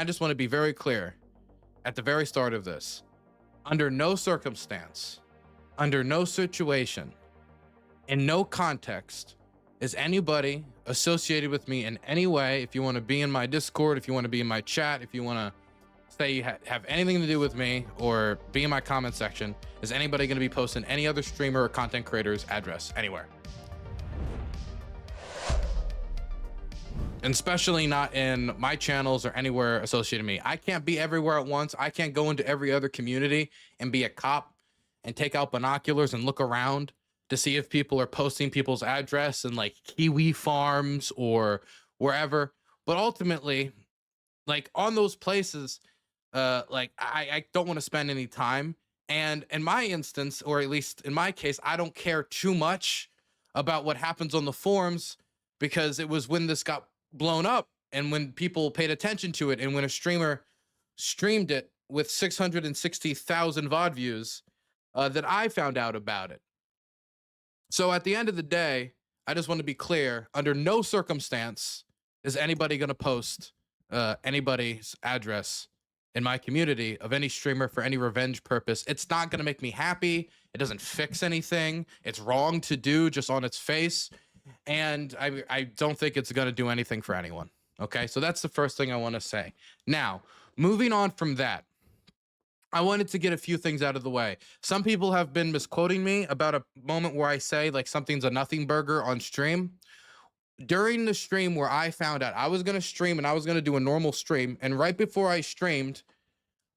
I just want to be very clear at the very start of this. Under no circumstance, under no situation, in no context, is anybody associated with me in any way. If you want to be in my Discord, if you want to be in my chat, if you want to say you have anything to do with me or be in my comment section, is anybody going to be posting any other streamer or content creator's address anywhere? And especially not in my channels or anywhere associated with me. I can't be everywhere at once. I can't go into every other community and be a cop and take out binoculars and look around to see if people are posting people's address in like Kiwi Farms or wherever. But ultimately, like on those places, like I don't want to spend any time. And in my instance, or at least in my case, I don't care too much about what happens on the forums, because it was when this got blown up and when people paid attention to it and when a streamer streamed it with 660,000 VOD views that I found out about it. So at the end of the day, I just want to be clear, under no circumstance is anybody going to post anybody's address in my community of any streamer for any revenge purpose. It's not going to make me happy. It doesn't fix anything. It's wrong to do just on its face. And I don't think it's going to do anything for anyone. Okay, so that's the first thing I want to say. Now, moving on from that, I wanted to get a few things out of the way. Some people have been misquoting me about a moment where I say like something's a nothing burger on stream. During the stream where I found out I was going to stream and I was going to do a normal stream, and right before I streamed,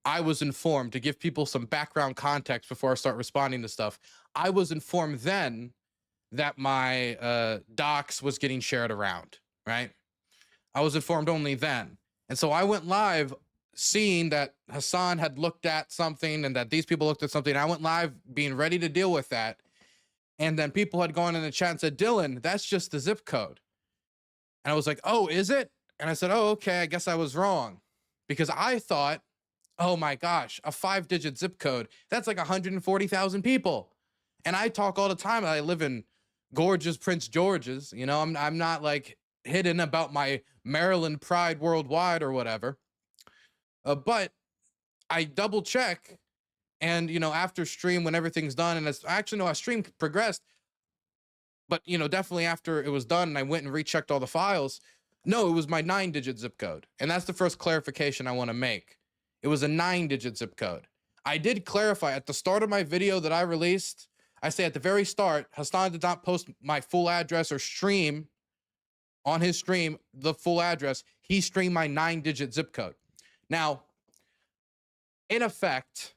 I was informed, to give people some background context before I start responding to stuff. I was informed then that my docs was getting shared around, right? I was informed only then. And so I went live seeing that Hasan had looked at something and that these people looked at something. I went live being ready to deal with that. And then people had gone in the chat and said, Dylan, that's just the zip code. And I was like, oh, is it? And I said, oh, okay, I guess I was wrong. Because I thought, oh my gosh, a 5-digit zip code, that's like 140,000 people. And I talk all the time. I live in gorgeous Prince George's, you know, I'm not like hidden about my Maryland pride worldwide or whatever. But I double check, and, you know, after stream, when everything's done, and it's actually, no, our stream progressed, but, you know, definitely after it was done and I went and rechecked all the files, no, it was my 9-digit zip code. And that's the first clarification I want to make. It was a 9-digit zip code. I did clarify at the start of my video that I released. I say at the very start, Hasan did not post my full address or stream on his stream the full address. He streamed my 9-digit zip code. Now, in effect,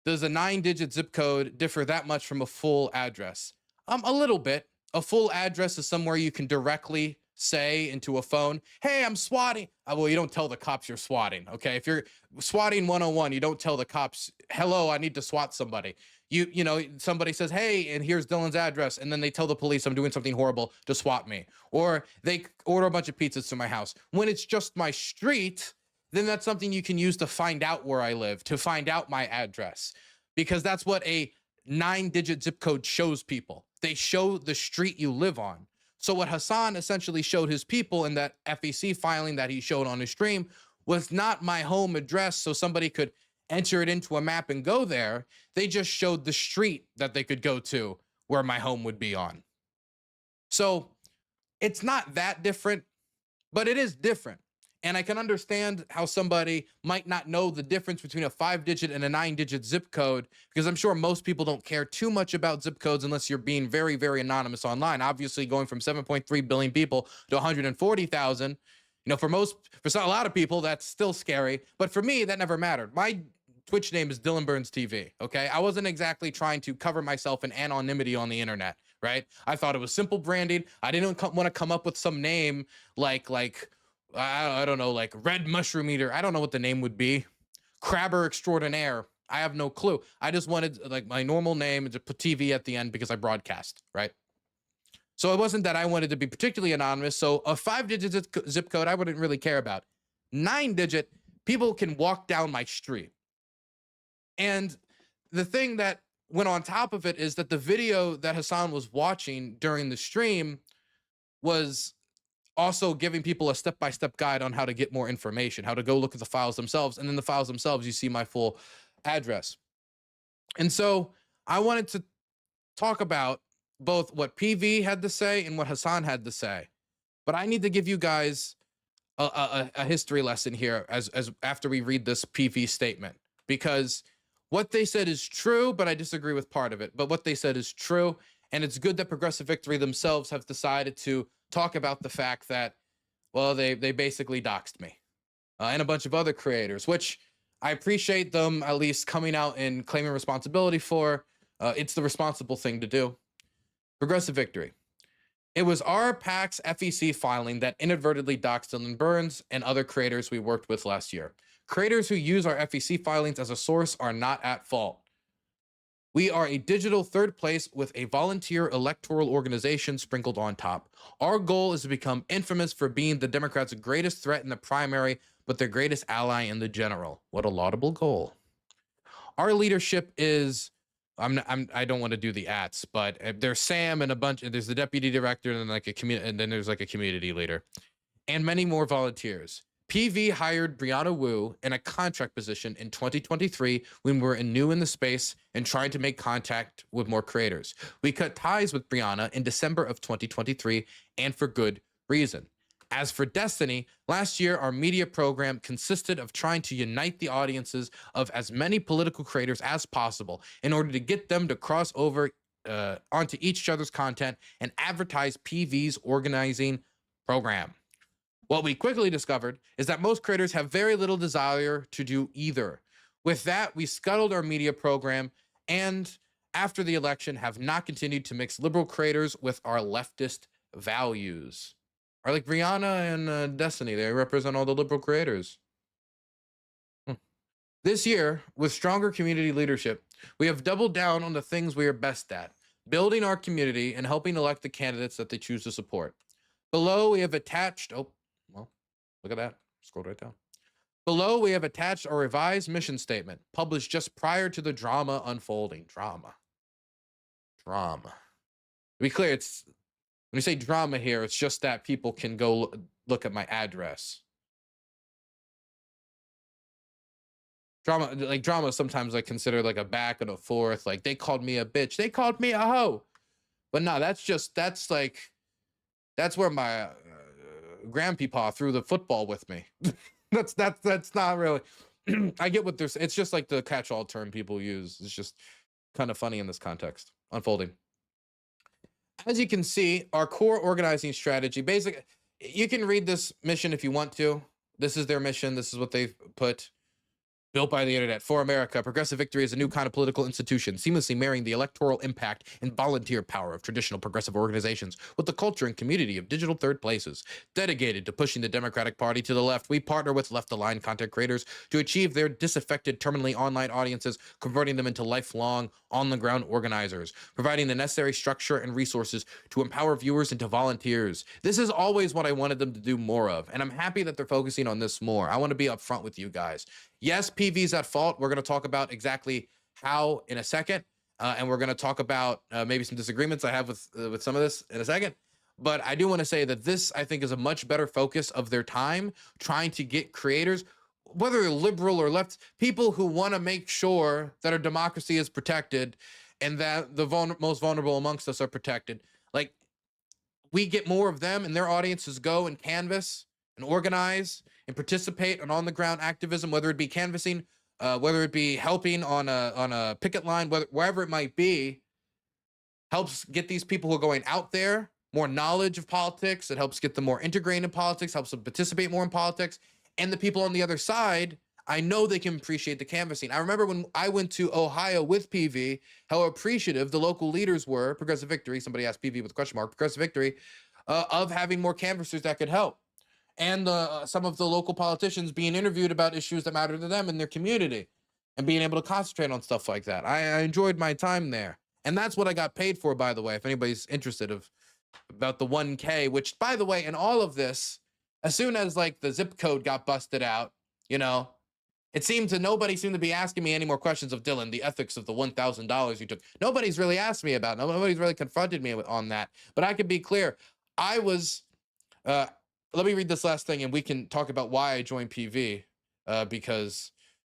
does a 9-digit zip code differ that much from a full address? A little bit. A full address is somewhere you can directly say into a phone, hey, I'm swatting. Well, you don't tell the cops you're swatting, okay? If you're swatting 101, you don't tell the cops, hello, I need to swat somebody. You know, somebody says, hey, and here's Dylan's address, and then they tell the police I'm doing something horrible to swat me. Or they order a bunch of pizzas to my house. When it's just my street, then that's something you can use to find out where I live, to find out my address. Because that's what a 9-digit zip code shows people. They show the street you live on. So what Hasan essentially showed his people in that FEC filing that he showed on his stream was not my home address so somebody could enter it into a map and go there. They just showed the street that they could go to where my home would be on. So it's not that different, but it is different. And I can understand how somebody might not know the difference between a 5-digit and a 9-digit zip code, because I'm sure most people don't care too much about zip codes unless you're being very, very anonymous online. Obviously, going from 7.3 billion people to 140,000, you know, for a lot of people, that's still scary. But for me, that never mattered. My Twitch name is DylanBurnsTV, okay? I wasn't exactly trying to cover myself in anonymity on the internet, right? I thought it was simple branding. I didn't want to come up with some name like I don't know, like Red Mushroom Eater. I don't know what the name would be. Crabber Extraordinaire. I have no clue. I just wanted like my normal name and to put TV at the end because I broadcast, right? So it wasn't that I wanted to be particularly anonymous. So a 5-digit zip code, I wouldn't really care about. 9-digit, people can walk down my street. And the thing that went on top of it is that the video that Hasan was watching during the stream was also giving people a step-by-step guide on how to get more information, how to go look at the files themselves. And in the files themselves, you see my full address. And so I wanted to talk about both what PV had to say and what Hasan had to say. But I need to give you guys a history lesson here as after we read this PV statement, because what they said is true, but I disagree with part of it. But what they said is true, and it's good that Progressive Victory themselves have decided to talk about the fact that, well, they basically doxed me and a bunch of other creators, which I appreciate them at least coming out and claiming responsibility for. It's the responsible thing to do. Progressive Victory. It was our PAC's FEC filing that inadvertently doxed Dylan Burns and other creators we worked with last year. Creators who use our FEC filings as a source are not at fault. We are a digital third place with a volunteer electoral organization sprinkled on top. Our goal is to become infamous for being the Democrats' greatest threat in the primary, but their greatest ally in the general. What a laudable goal. Our leadership is, I don't want to do the ats, but there's Sam and a bunch, there's the deputy director and then like and then there's like a community leader and many more volunteers. PV hired Brianna Wu in a contract position in 2023 when we were new in the space and trying to make contact with more creators. We cut ties with Brianna in December of 2023 and for good reason. As for Destiny, last year, our media program consisted of trying to unite the audiences of as many political creators as possible in order to get them to cross over onto each other's content and advertise PV's organizing program. What we quickly discovered is that most creators have very little desire to do either. With that, we scuttled our media program and after the election have not continued to mix liberal creators with our leftist values. Are like Brianna and Destiny, they represent all the liberal creators. This year, with stronger community leadership, we have doubled down on the things we are best at, building our community and helping elect the candidates that they choose to support. Below, we have attached, oh, well, look at that, scroll right down. Below, we have attached our revised mission statement, published just prior to the drama unfolding. Drama. To be clear, it's, when you say drama here, it's just that people can go look at my address. Drama sometimes I consider like a back and a forth. Like they called me a bitch. They called me a hoe. But no, that's where my grandpapa threw the football with me. that's not really. I get what there's. It's just like the catch-all term people use. It's just kind of funny in this context. Unfolding. As you can see, our core organizing strategy, basically, you can read this mission if you want to. This is their mission. This is what they've put. Built by the internet for America, Progressive Victory is a new kind of political institution, seamlessly marrying the electoral impact and volunteer power of traditional progressive organizations with the culture and community of digital third places. Dedicated to pushing the Democratic Party to the left, we partner with left-aligned content creators to achieve their disaffected, terminally online audiences, converting them into lifelong, on-the-ground organizers, providing the necessary structure and resources to empower viewers into volunteers. This is always what I wanted them to do more of, and I'm happy that they're focusing on this more. I want to be upfront with you guys. Yes, PV's at fault. We're going to talk about exactly how in a second, and we're going to talk about maybe some disagreements I have with some of this in a second. But I do want to say that this, I think, is a much better focus of their time, trying to get creators, whether they're liberal or left, people who want to make sure that our democracy is protected and that the most vulnerable amongst us are protected. Like, we get more of them and their audiences go and canvas and organize and participate in on-the-ground activism, whether it be canvassing, whether it be helping on a picket line, wherever it might be, helps get these people who are going out there more knowledge of politics. It helps get them more integrated in politics, helps them participate more in politics. And the people on the other side, I know they can appreciate the canvassing. I remember when I went to Ohio with PV, how appreciative the local leaders were, Progressive Victory, somebody asked PV with a question mark, Progressive Victory, of having more canvassers that could help. And some of the local politicians being interviewed about issues that matter to them in their community and being able to concentrate on stuff like that. I enjoyed my time there. And that's what I got paid for, by the way, if anybody's interested about the 1K, which, by the way, in all of this, as soon as like the zip code got busted out, you know, it seemed to nobody seemed to be asking me any more questions of Dylan, the ethics of the $1,000 you took. Nobody's really asked me about it. Nobody's really confronted me on that. But I can be clear. I was let me read this last thing and we can talk about why I joined PV, because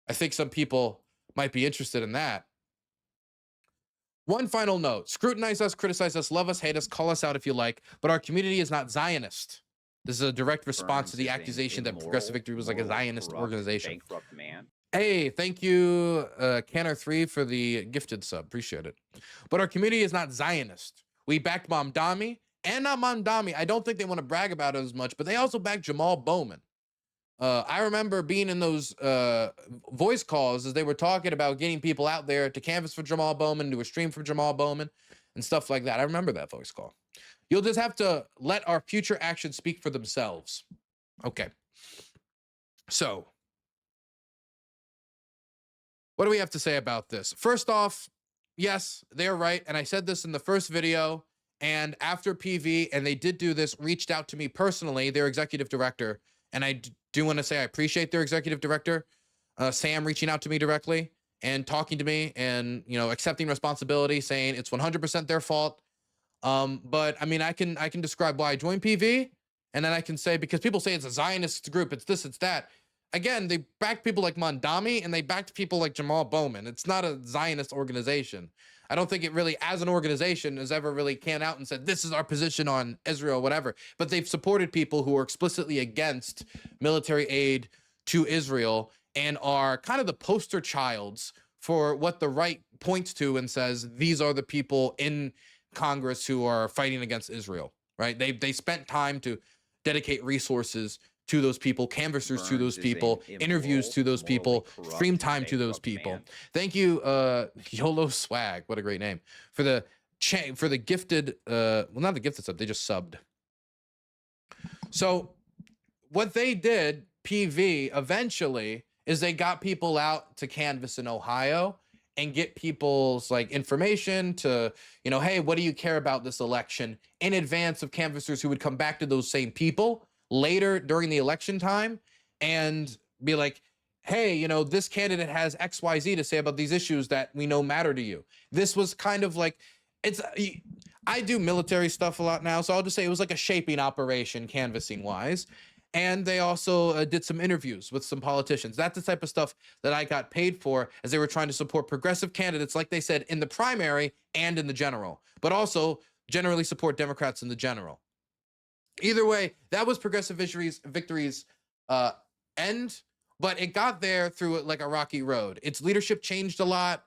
I think some people might be interested in that. One final note: scrutinize us, criticize us, love us, hate us, call us out if you like, but our community is not Zionist. This is a direct response to the accusation that Progressive Victory was like a Zionist organization. Man. Hey, thank you, Canner3 for the gifted sub. Appreciate it. But our community is not Zionist. We backed Mamdani, and not Mamdani. I don't think they want to brag about it as much, but they also backed Jamal Bowman. I remember being in those voice calls as they were talking about getting people out there to canvas for Jamal Bowman, do a stream for Jamal Bowman, and stuff like that. I remember that voice call. You'll just have to let our future actions speak for themselves. Okay. So, what do we have to say about this? First off, yes, they're right. And I said this in the first video. And after PV, and they did do this, reached out to me personally, their executive director. And I do want to say I appreciate their executive director, Sam, reaching out to me directly and talking to me and, you know, accepting responsibility, saying it's 100% their fault. But I mean, I can describe why I joined PV, and then I can say, because people say it's a Zionist group, it's this, it's that. Again, they backed people like Mamdani and they backed people like Jamal Bowman. It's not a Zionist organization. I don't think it really, as an organization, has ever really came out and said, this is our position on Israel, whatever. But they've supported people who are explicitly against military aid to Israel and are kind of the poster childs for what the right points to and says, these are the people in Congress who are fighting against Israel, right? They spent time to dedicate resources to those people, canvassers to those people, interviews to those people, stream time to those people. Thank you, YOLO Swag, what a great name, for the gifted, well, not the gifted sub, they just subbed. So what they did, PV, eventually, is they got people out to canvass in Ohio and get people's like information to, you know, hey, what do you care about this election, in advance of canvassers who would come back to those same people later during the election time and be like, hey, you know, this candidate has XYZ to say about these issues that we know matter to you. This was kind of like, I do military stuff a lot now, so I'll just say it was like a shaping operation, canvassing wise. And they also did some interviews with some politicians. That's the type of stuff that I got paid for, as they were trying to support progressive candidates, like they said, in the primary and in the general, but also generally support Democrats in the general. Either way, that was Progressive Victory's end, but it got there through like a rocky road. Its leadership changed a lot.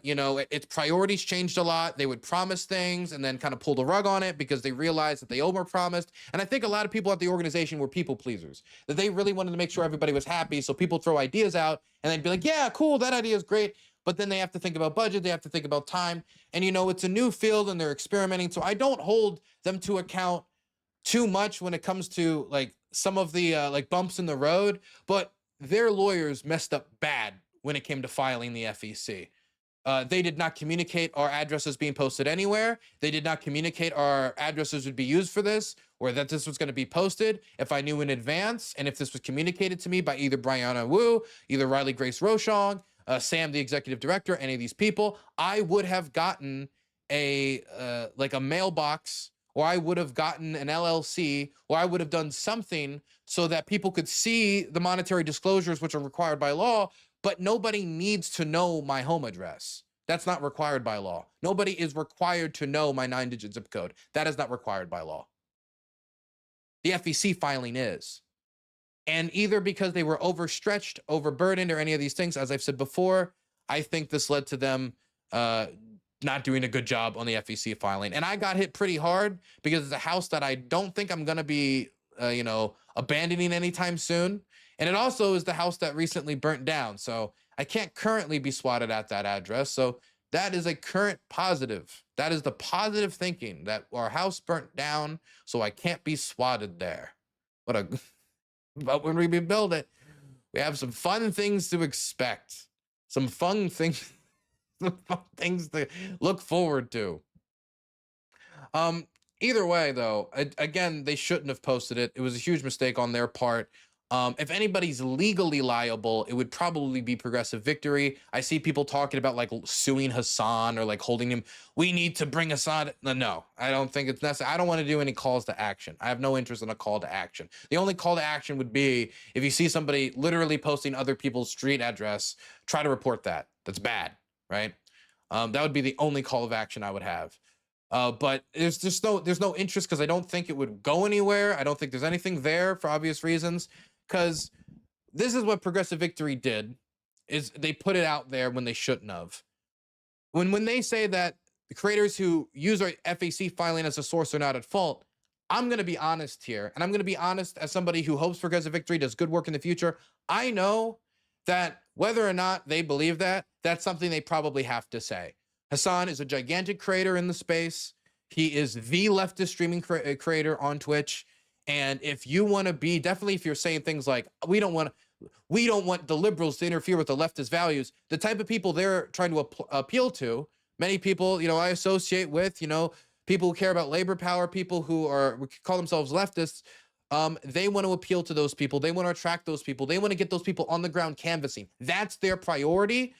You know, its priorities changed a lot. They would promise things and then kind of pull the rug on it because they realized that they overpromised. And I think a lot of people at the organization were people pleasers, that they really wanted to make sure everybody was happy. So people throw ideas out and they'd be like, yeah, cool, that idea is great. But then they have to think about budget. They have to think about time. And, you know, it's a new field and they're experimenting. So I don't hold them to account too much when it comes to like some of the like bumps in the road, but their lawyers messed up bad when it came to filing the FEC. They did not communicate our addresses being posted anywhere. They did not communicate our addresses would be used for this, or that this was going to be posted. If I knew in advance, and if this was communicated to me by either Brianna Wu, either Riley Grace Rochong, Sam, the executive director, any of these people, I would have gotten a like a mailbox, or I would have gotten an LLC, or I would have done something so that people could see the monetary disclosures, which are required by law. But nobody needs to know my home address. That's not required by law. Nobody is required to know my 9-digit zip code. That is not required by law. The FEC filing is. And either because they were overstretched, overburdened, or any of these things, as I've said before, I think this led to them not doing a good job on the FEC filing. And I got hit pretty hard because it's a house that I don't think I'm going to be, you know, abandoning anytime soon. And it also is the house that recently burnt down. So I can't currently be swatted at that address. So that is a current positive. That is the positive thinking, that our house burnt down, so I can't be swatted there. But when we rebuild it, we have some fun things to expect. Some fun things to look forward to. Either way, though, again, they shouldn't have posted it. It was a huge mistake on their part. If anybody's legally liable, it would probably be Progressive Victory. I see people talking about like suing Hasan or like holding him. We need to bring Hasan. No, I don't think it's necessary. I don't want to do any calls to action. I have no interest in a call to action. The only call to action would be if you see somebody literally posting other people's street address, try to report that. That's bad, right? That would be the only call of action I would have. But there's no interest because I don't think it would go anywhere. I don't think there's anything there for obvious reasons. Because this is what Progressive Victory did, is they put it out there when they shouldn't have. When they say that the creators who use our FAC filing as a source are not at fault, I'm going to be honest here. And I'm going to be honest as somebody who hopes Progressive Victory does good work in the future. I know that whether or not they believe that, that's something they probably have to say. Hasan is a gigantic creator in the space. He is the leftist streaming creator on Twitch. And if you want to be, definitely if you're saying things like, we don't want the liberals to interfere with the leftist values, the type of people they're trying to appeal to, many people, I associate with, people who care about labor power, people who call themselves leftists, they want to appeal to those people. They want to attract those people. They want to get those people on the ground canvassing. That's their priority.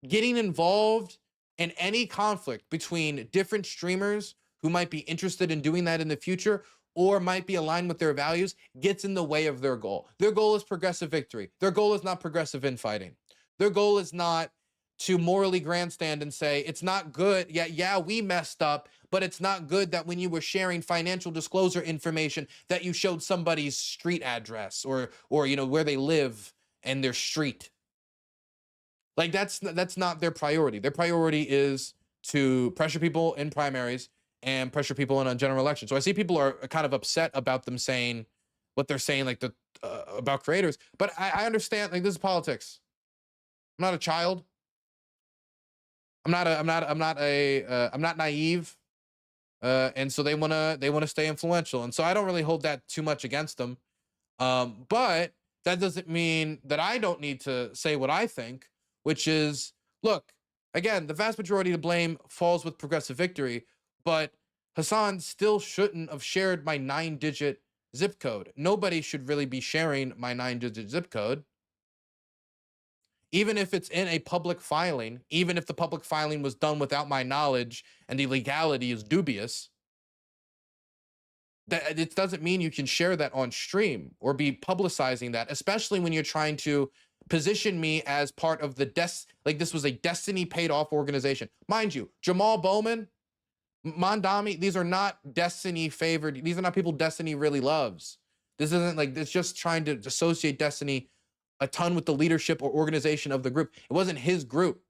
Getting involved in any conflict between different streamers who might be interested in doing that in the future or might be aligned with their values gets in the way of their goal. Their goal is Progressive Victory. Their goal is not progressive infighting. Their goal is not to morally grandstand and say, it's not good. Yeah, we messed up, but it's not good that when you were sharing financial disclosure information that you showed somebody's street address or where they live and their street. Like that's not their priority. Their priority is to pressure people in primaries and pressure people in a general election. So I see people are kind of upset about them saying what they're saying, like about creators. But I understand, like, this is politics. I'm not a child. I'm not naive. And so they wanna stay influential. And so I don't really hold that too much against them. But that doesn't mean that I don't need to say what I think, which is, look, again, the vast majority of the blame falls with Progressive Victory, but Hasan still shouldn't have shared my 9-digit zip code. Nobody should really be sharing my 9-digit zip code. Even if it's in a public filing, even if the public filing was done without my knowledge and the legality is dubious, that it doesn't mean you can share that on stream or be publicizing that, especially when you're trying to position me as part of the like this was a Destiny paid off organization. Mind you, Jamal Bowman, Mondami, these are not Destiny favored. These are not people Destiny really loves. This isn't like, it's just trying to associate Destiny a ton with the leadership or organization of the group. It wasn't his group.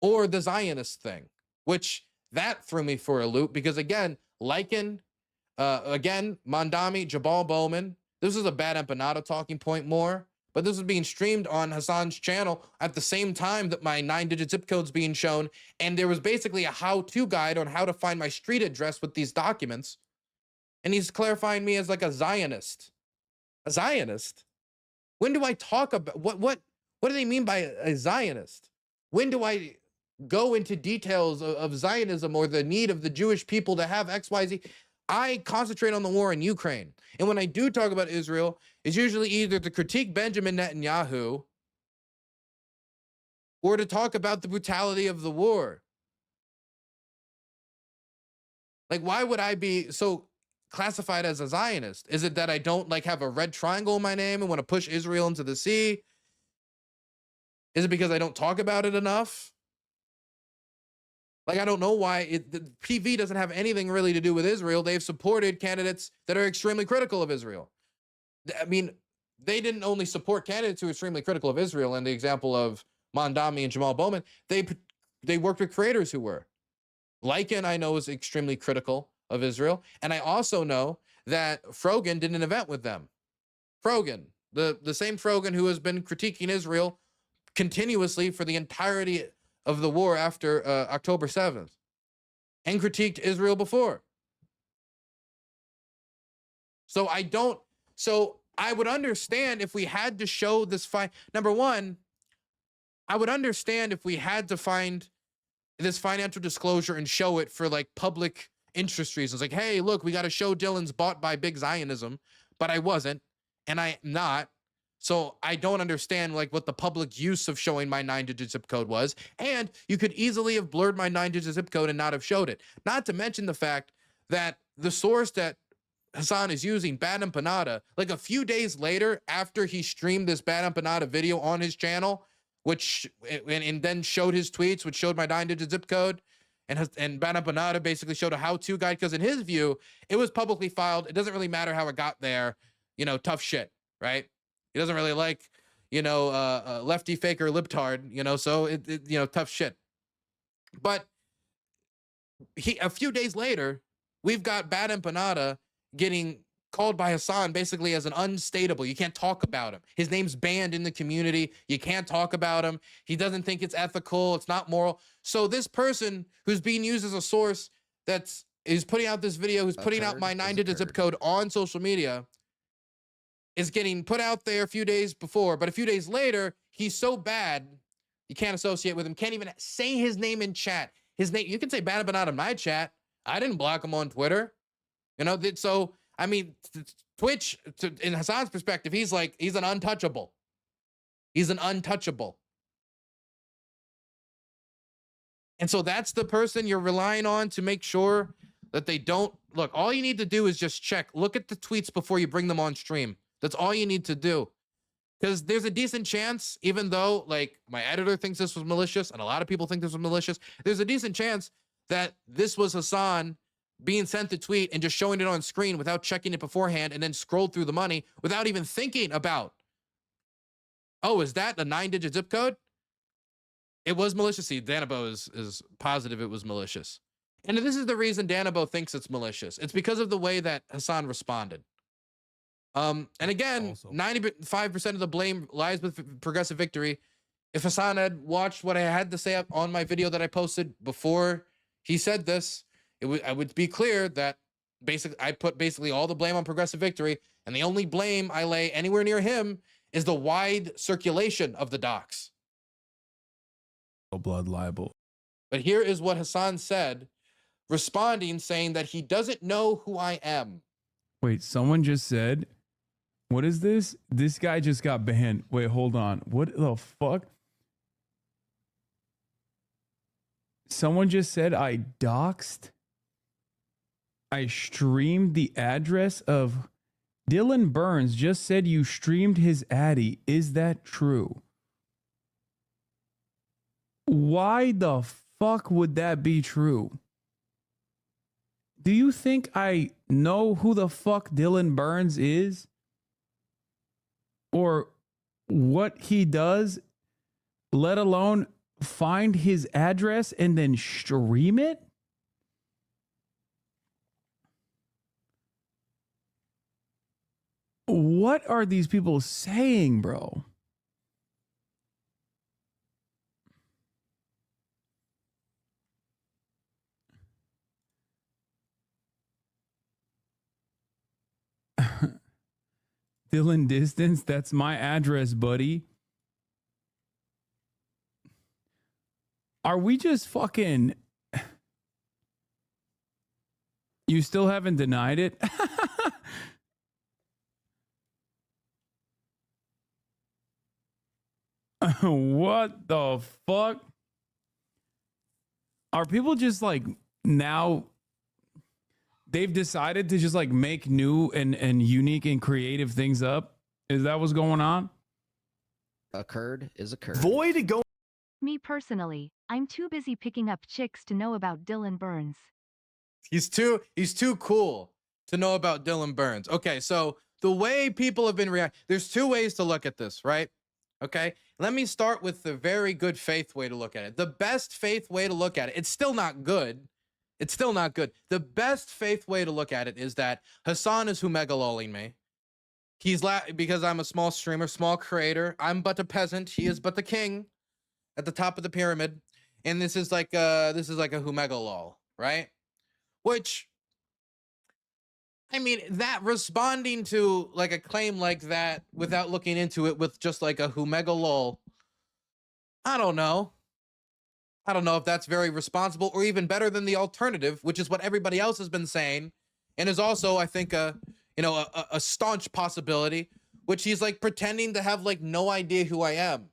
Or the Zionist thing, which that threw me for a loop because again, Lycan, Mondami, Jabal Bowman, this is a bad empanada talking point more, but this was being streamed on Hasan's channel at the same time that my 9-digit zip code's being shown. And there was basically a how-to guide on how to find my street address with these documents. And he's clarifying me as like a Zionist. A Zionist? When do I talk about, what do they mean by a Zionist? When do I go into details of Zionism or the need of the Jewish people to have XYZ? I concentrate on the war in Ukraine. And when I do talk about Israel, it's usually either to critique Benjamin Netanyahu or to talk about the brutality of the war. Like, why would I be so classified as a Zionist? Is it that I don't like have a red triangle in my name and want to push Israel into the sea? Is it because I don't talk about it enough? Like, I don't know why the PV doesn't have anything really to do with Israel. They've supported candidates that are extremely critical of Israel. I mean, they didn't only support candidates who are extremely critical of Israel. In the example of Mondami and Jamal Bowman, they worked with creators who were. Lycan, I know, is extremely critical of Israel. And I also know that Frogan did an event with them. Frogan, the same Frogan who has been critiquing Israel continuously for the entirety of the war after October 7th and critiqued Israel before. So I would understand if we had to show this number one, I would understand if we had to find this financial disclosure and show it for like public interest reasons. Like, hey, look, we got to show Dylan's bought by big Zionism. but I wasn't, and I'm not. So I don't understand like what the public use of showing my 9-digit zip code was. And you could easily have blurred my 9-digit zip code and not have showed it. Not to mention the fact that the source that Hasan is using, Bad Empanada, like a few days later after he streamed this Bad Empanada video on his channel, which and then showed his tweets, which showed my 9-digit zip code, and Bad Empanada basically showed a how-to guide because in his view, it was publicly filed. It doesn't really matter how it got there. You know, tough shit, right? He doesn't really like, you know, lefty faker libtard, you know, so you know, tough shit. But a few days later, we've got Bad Empanada getting called by Hasan basically as an unstatable. You can't talk about him. His name's banned in the community. You can't talk about him. He doesn't think it's ethical. It's not moral. So this person who's being used as a source is putting out this video, who's putting out my 9-digit zip code on social media, is getting put out there a few days before, but a few days later, he's so bad, you can't associate with him, can't even say his name in chat. His name, you can say Bad Empanada in my chat. I didn't block him on Twitter. You know, so, I mean, Twitch, in Hasan's perspective, he's an untouchable. He's an untouchable. And so that's the person you're relying on to make sure that they don't, look, all you need to do is just check. Look at the tweets before you bring them on stream. That's all you need to do. Because there's a decent chance, even though, like, my editor thinks this was malicious, and a lot of people think this was malicious, there's a decent chance that this was Hasan being sent the tweet and just showing it on screen without checking it beforehand and then scrolled through the money without even thinking about, oh, is that a 9-digit zip code? It was malicious. See, Danabo is positive it was malicious. And this is the reason Danabo thinks it's malicious. It's because of the way that Hasan responded. And again, 95% of the blame lies with Progressive Victory. If Hasan had watched what I had to say on my video that I posted before he said this, I would be clear that I put basically all the blame on Progressive Victory, and the only blame I lay anywhere near him is the wide circulation of the docs. Blood libel. But here is what Hasan said, responding, saying that he doesn't know who I am. Wait, someone just said, what is this? This guy just got banned. Wait, hold on. What the fuck? Someone just said I doxed. I streamed the address of Dylan Burns. Just said you streamed his addy. Is that true? Why the fuck would that be true? Do you think I know who the fuck Dylan Burns is? Or what he does, let alone find his address and then stream it? What are these people saying, bro? Dylan Distance, that's my address, buddy. Are we just fucking... You still haven't denied it? What the fuck? Are people just like now they've decided to just like make new and unique and creative things up? Is that what's going on? Occurred is occurred. Void go. Me personally, I'm too busy picking up chicks to know about Dylan Burns. He's too cool to know about Dylan Burns. Okay, so the way people have been reacting, there's two ways to look at this, right? Okay, let me start with the very good faith way to look at it. The best faith way to look at it, it's still not good. It's still not good. The best faith way to look at it is that Hasan is humegaloling me. He's because I'm a small streamer, small creator. I'm but a peasant. He is but the king at the top of the pyramid. And this is like a humegalol, right? Which, I mean, that responding to like a claim like that without looking into it with just like a humegalol, I don't know. I don't know if that's very responsible or even better than the alternative, which is what everybody else has been saying. And is also, I think, you know, a staunch possibility, which he's like pretending to have like no idea who I am,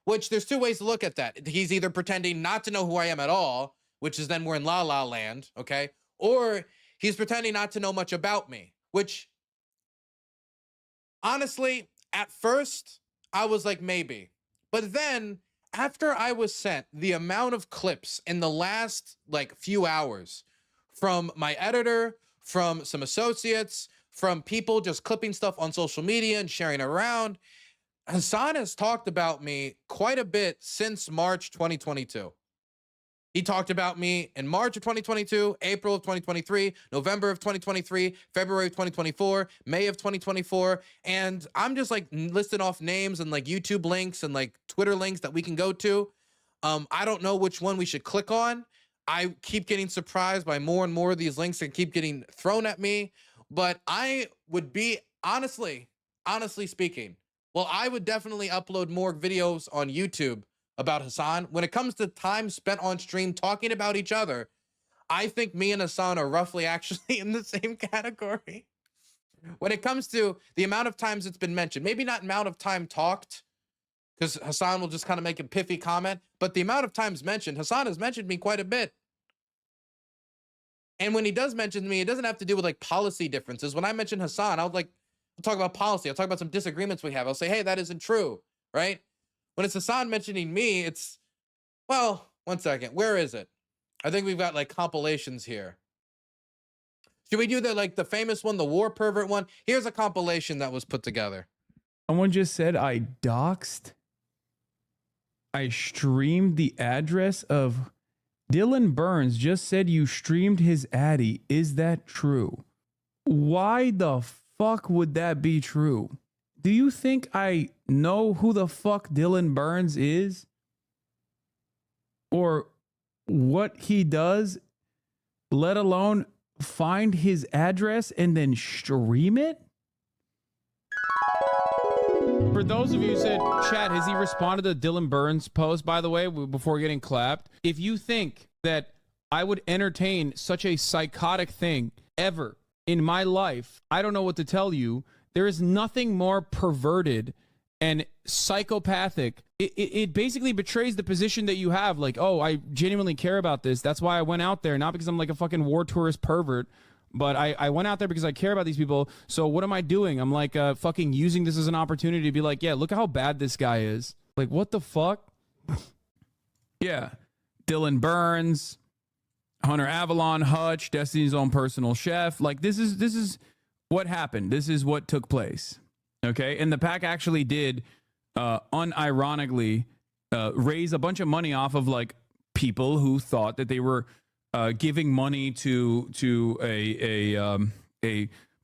which there's two ways to look at that. He's either pretending not to know who I am at all, which is then we're in la la land, okay? Or he's pretending not to know much about me, which honestly, at first I was like, maybe. But then after I was sent the amount of clips in the last like few hours from my editor, from some associates, from people just clipping stuff on social media and sharing around, Hasan has talked about me quite a bit since March 2022. He talked about me in March of 2022, April of 2023, November of 2023, February of 2024, May of 2024. And I'm just like listing off names and like YouTube links and like Twitter links that we can go to. I don't know which one we should click on. I keep getting surprised by more and more of these links that keep getting thrown at me. But I would be honestly speaking, well, I would definitely upload more videos on YouTube about Hasan. When it comes to time spent on stream talking about each other, I think me and Hasan are roughly actually in the same category. When it comes to the amount of times it's been mentioned, maybe not amount of time talked, because Hasan will just kind of make a piffy comment, but the amount of times mentioned, Hasan has mentioned me quite a bit. And when he does mention me, it doesn't have to do with like policy differences. When I mention Hasan, I'll talk about policy. I'll talk about some disagreements we have. I'll say, hey, that isn't true, right? When it's Hasan mentioning me, it's, well, one second. Where is it? I think we've got like compilations here. Should we do the famous one, the war pervert one? Here's a compilation that was put together. Someone just said I doxed. I streamed the address of Dylan Burns just said you streamed his Addy. Is that true? Why the fuck would that be true? Do you think I know who the fuck Dylan Burns is? Or what he does, let alone find his address and then stream it? For those of you who said, chat, has he responded to Dylan Burns' post, by the way, before getting clapped? If you think that I would entertain such a psychotic thing ever in my life, I don't know what to tell you. There is nothing more perverted and psychopathic. It basically betrays the position that you have. Like, oh, I genuinely care about this. That's why I went out there, not because I'm like a fucking war tourist pervert, but I went out there because I care about these people. So what am I doing? I'm like fucking using this as an opportunity to be like, yeah, look how bad this guy is. Like, what the fuck? Yeah. Dylan Burns, Hunter Avalon, Hutch, Destiny's own personal chef. Like, this is what happened. This is what took place. Okay. And the pack actually did unironically raise a bunch of money off of like people who thought that they were giving money to a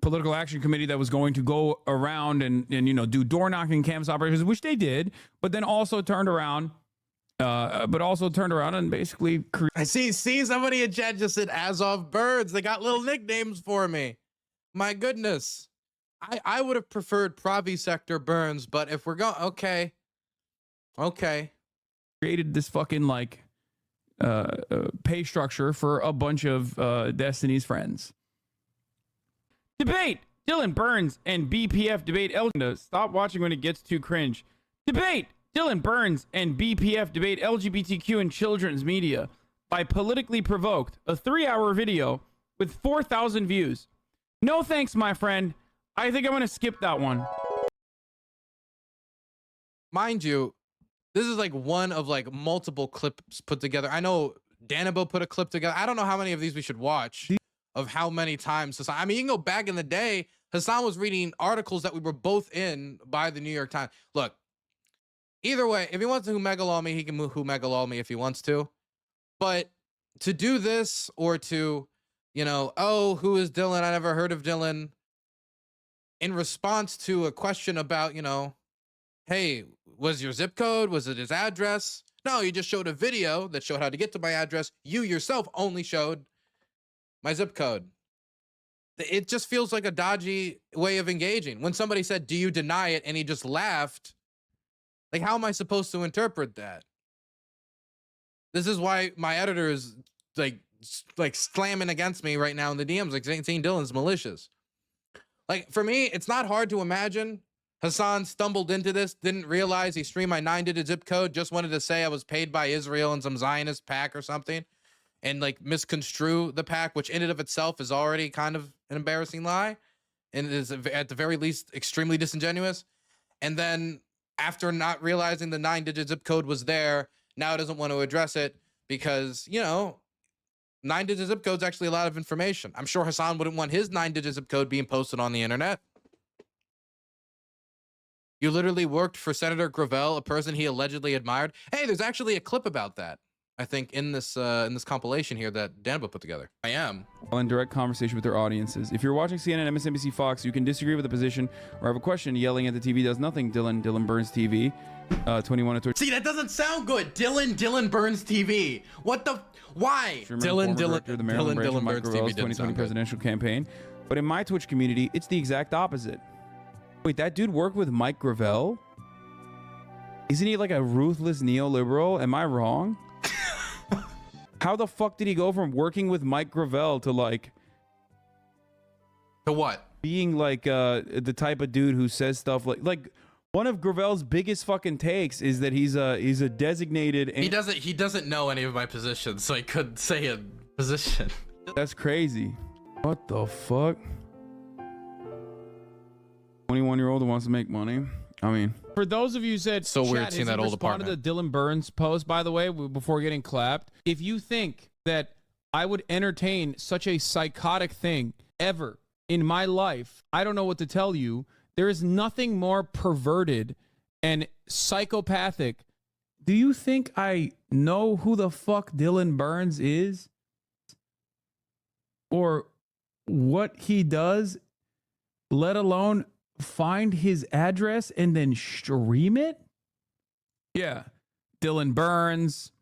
political action committee that was going to go around and you know, do door knocking canvas operations, which they did, but then also turned around and basically I see somebody in chat just said Azov Birds. They got little nicknames for me. My goodness. I would have preferred Pravi Sector Burns, but if we're going, okay. created this fucking like pay structure for a bunch of Destiny's friends. Debate. Dylan Burns and BPF debate. Stop watching when it gets too cringe. Debate. Dylan Burns and BPF debate LGBTQ and children's media by Politically Provoked. A 3-hour video with 4,000 views. No thanks, my friend. I think I'm going to skip that one. Mind you, this is like one of like multiple clips put together. I know Danabo put a clip together. I don't know how many of these we should watch of how many times Hasan. I mean, you can go back in the day. Hasan was reading articles that we were both in by the New York Times. Look, either way, if he wants to Humegalol me, he can Humegalol me if he wants to. But to do this or to, you know, oh, who is Dylan? I never heard of Dylan. In response to a question about, you know, hey, was your zip code? Was it his address? No, you just showed a video that showed how to get to my address. You yourself only showed my zip code. It just feels like a dodgy way of engaging. When somebody said, do you deny it? And he just laughed. Like, how am I supposed to interpret that? This is why my editor is like slamming against me right now in the DMs, like saying Dylan's malicious. Like, for me, it's not hard to imagine Hasan stumbled into this, didn't realize he streamed my 9-digit zip code, just wanted to say I was paid by Israel and some Zionist pack or something, and like misconstrue the pack, which in and of itself is already kind of an embarrassing lie, and is at the very least extremely disingenuous. And then after not realizing the 9-digit zip code was there, now doesn't want to address it because, you know, 9-digit zip code's actually a lot of information. I'm sure Hasan wouldn't want his 9-digit zip code being posted on the internet. You literally worked for Senator Gravel, a person he allegedly admired. Hey, there's actually a clip about that, I think, in this compilation here that Danba put together. I am. While in direct conversation with their audiences. If you're watching CNN, MSNBC, Fox, you can disagree with the position or have a question. Yelling at the TV does nothing. Dylan Burns TV, 21 to 20. See, that doesn't sound good. Dylan Burns TV. What the? Why? Dylan Burns TV. 2020 presidential campaign. But in my Twitch community, it's the exact opposite. Wait, that dude worked with Mike Gravel? Isn't he like a ruthless neoliberal? Am I wrong? How the fuck did he go from working with Mike Gravel to like... To what? Being like the type of dude who says stuff like one of Gravel's biggest fucking takes is that he's a designated... He doesn't know any of my positions, so he couldn't say a position. That's crazy. What the fuck? 21-year-old who wants to make money. I mean, For those of you who said, So weird Chat, seeing has that he old responded apartment. to Dylan Burns' post, by the way, before getting clapped. If you think that I would entertain such a psychotic thing ever in my life, I don't know what to tell you. There is nothing more perverted and psychopathic. do you think I know who the fuck Dylan Burns is? Or what he does, let alone find his address and then stream it? Yeah. Dylan Burns,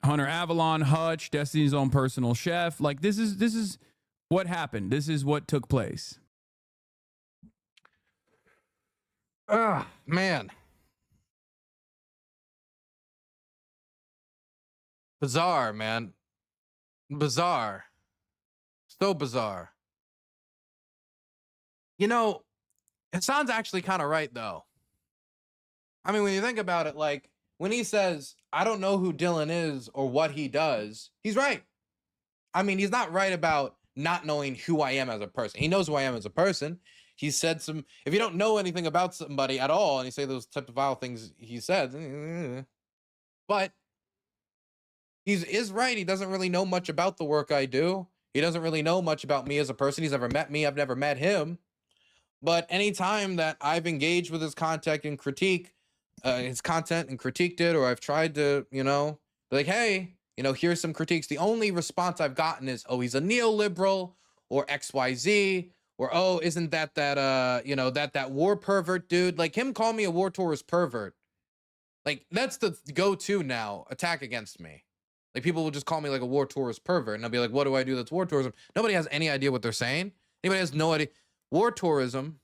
Hunter Avalon, Hutch, Destiny's Own Personal Chef. Like this is what happened. This is what took place. Man. Bizarre, man. Bizarre. So bizarre. You know, it sounds actually kind of right, though. I mean, when you think about it, like, when he says, I don't know who Dylan is or what he does, he's right. I mean, he's not right about not knowing who I am as a person. He knows who I am as a person. He said some, if you don't know anything about somebody at all, and you say those type of vile things he said, but he is right. He doesn't really know much about the work I do. He doesn't really know much about me as a person. He's never met me. I've never met him. But anytime that I've engaged with his content and critiqued it, or I've tried to, you know, be like, hey, you know, here's some critiques. The only response I've gotten is, oh, he's a neoliberal, or XYZ, or oh, isn't that you know, that war pervert dude? Like, him calling me a war tourist pervert, like, that's the go-to now attack against me. Like, people will just call me like a war tourist pervert, and I'll be like, what do I do that's war tourism? Nobody has any idea what they're saying. Anybody has no idea. War tourism,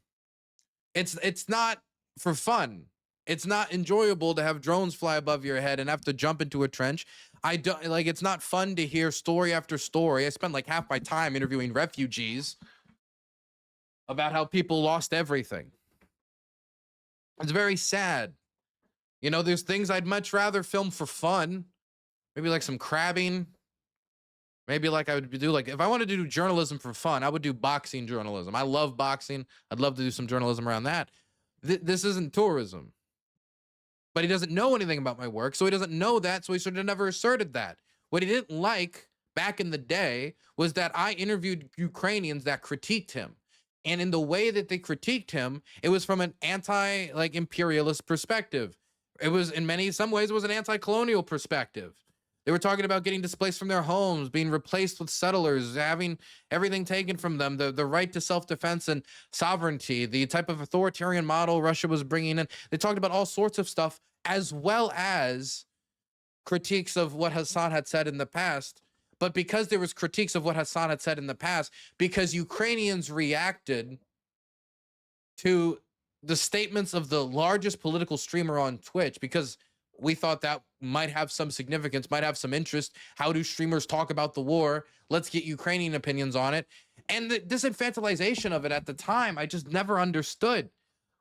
it's not for fun. It's not enjoyable to have drones fly above your head and have to jump into a trench. I don't like, it's not fun to hear story after story. I spend like half my time interviewing refugees about how people lost everything. It's very sad. You know, there's things I'd much rather film for fun. Maybe like some crabbing. Maybe like I would do, like, if I wanted to do journalism for fun, I would do boxing journalism. I love boxing. I'd love to do some journalism around that. This isn't tourism. But he doesn't know anything about my work, so he doesn't know that, so he should have never asserted that. What he didn't like back in the day was that I interviewed Ukrainians that critiqued him. And in the way that they critiqued him, it was from an imperialist perspective. It was, in some ways, it was an anti-colonial perspective. They were talking about getting displaced from their homes, being replaced with settlers, having everything taken from them, the right to self-defense and sovereignty, the type of authoritarian model Russia was bringing in. They talked about all sorts of stuff, as well as critiques of what Hasan had said in the past. But because there was critiques of what Hasan had said in the past, because Ukrainians reacted to the statements of the largest political streamer on Twitch, because we thought that might have some significance, might have some interest. How do streamers talk about the war? Let's get Ukrainian opinions on it. And this infantilization of it at the time, I just never understood.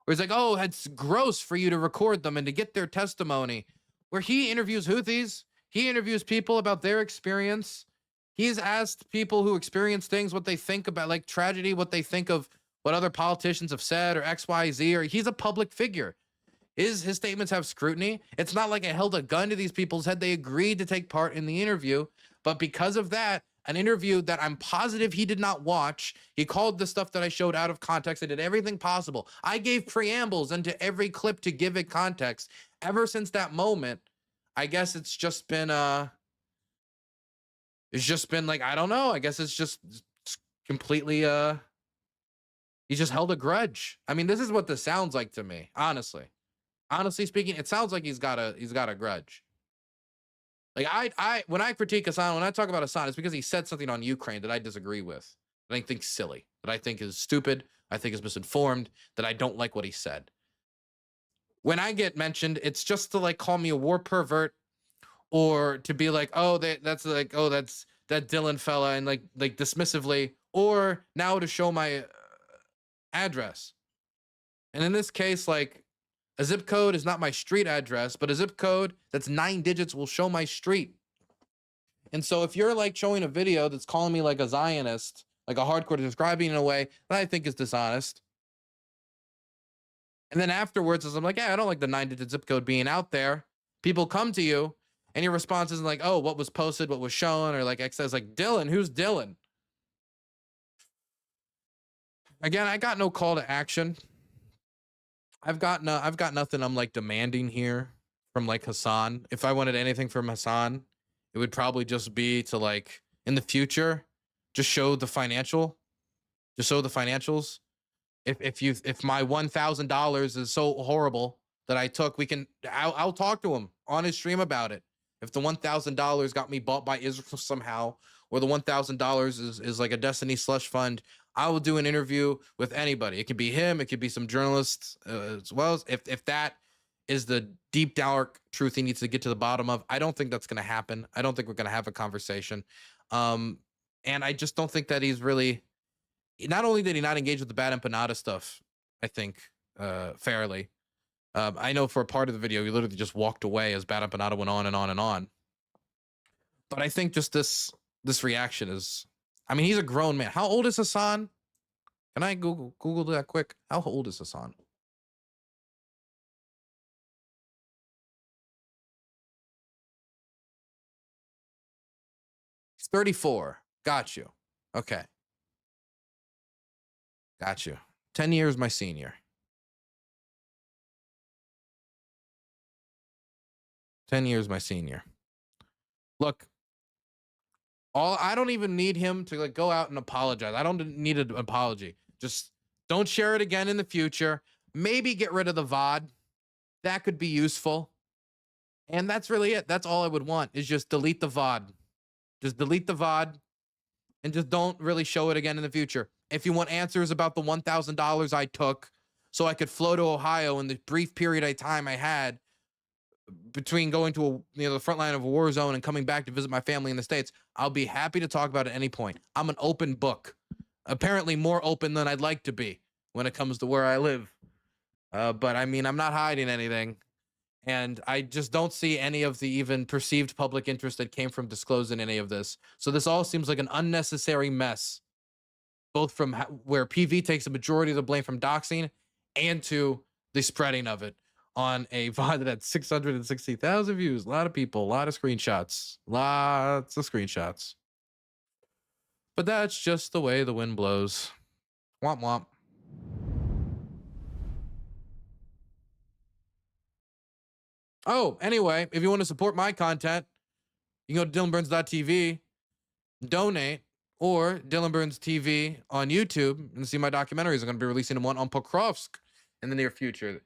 Where it's like, oh, it's gross for you to record them and to get their testimony. Where he interviews Houthis, he interviews people about their experience. He's asked people who experience things what they think about like tragedy, what they think of what other politicians have said or XYZ, or he's a public figure. His statements have scrutiny. It's not like I held a gun to these people's head. They agreed to take part in the interview. But because of that, an interview that I'm positive he did not watch, he called the stuff that I showed out of context. I did everything possible. I gave preambles into every clip to give it context. Ever since that moment, I guess it's just been like, I don't know. I guess it's just completely he just held a grudge. I mean, this is what this sounds like to me, honestly. Honestly speaking, it sounds like he's got a grudge. Like I when I critique Hasan, when I talk about Hasan, it's because he said something on Ukraine that I disagree with, that I think silly, that I think is stupid, I think is misinformed, that I don't like what he said. When I get mentioned, it's just to like call me a war pervert, or to be like, oh, that's like, oh, that's that Dylan fella, and like dismissively, or now to show my address. And in this case, like, a zip code is not my street address, but a zip code that's 9 digits will show my street. And so if you're like showing a video that's calling me like a Zionist, like a hardcore, describing in a way that I think is dishonest, and then afterwards, as I'm like, yeah, I don't like the 9-digit zip code being out there. People come to you, and your response isn't like, oh, what was posted, what was shown, or like X says like, Dylan, who's Dylan? Again, I got no call to action. I've got nothing I'm like demanding here from like Hasan. If I wanted anything from Hasan, it would probably just be to like in the future, just show the financials. If my $1,000 is so horrible that I took, I'll talk to him on his stream about it. If the $1,000 got me bought by Israel somehow, or the $1,000 is like a Destiny slush fund, I will do an interview with anybody. It could be him. It could be some journalists as well. If that is the deep, dark truth he needs to get to the bottom of, I don't think that's going to happen. I don't think we're going to have a conversation. And I just don't think that he's really, not only did he not engage with the bad empanada stuff, I think, fairly. I know for a part of the video, he literally just walked away as bad empanada went on and on and on. But I think just this reaction is, I mean, he's a grown man. How old is Hasan? Can I Google that quick? How old is Hasan? He's 34. Got you. Okay. Got you. 10 years my senior. 10 years my senior. Look, I don't even need him to like go out and apologize. I don't need an apology. Just don't share it again in the future. Maybe get rid of the VOD. That could be useful. And that's really it. That's all I would want, is just delete the VOD. Just delete the VOD and just don't really show it again in the future. If you want answers about the $1,000 I took so I could flow to Ohio in the brief period of time I had between going to the front line of a war zone and coming back to visit my family in the States, I'll be happy to talk about it at any point. I'm an open book, apparently more open than I'd like to be when it comes to where I live. But I mean, I'm not hiding anything, and I just don't see any of the even perceived public interest that came from disclosing any of this. So this all seems like an unnecessary mess, both from where PV takes a majority of the blame from doxing and to the spreading of it on a VOD that had 660,000 views. A lot of people, a lot of screenshots, lots of screenshots. But that's just the way the wind blows. Womp womp. Oh, anyway, if you want to support my content, you can go to DylanBurns.tv, donate, or Dylan Burns TV on YouTube and see my documentaries. I'm going to be releasing one on Pokrovsk in the near future.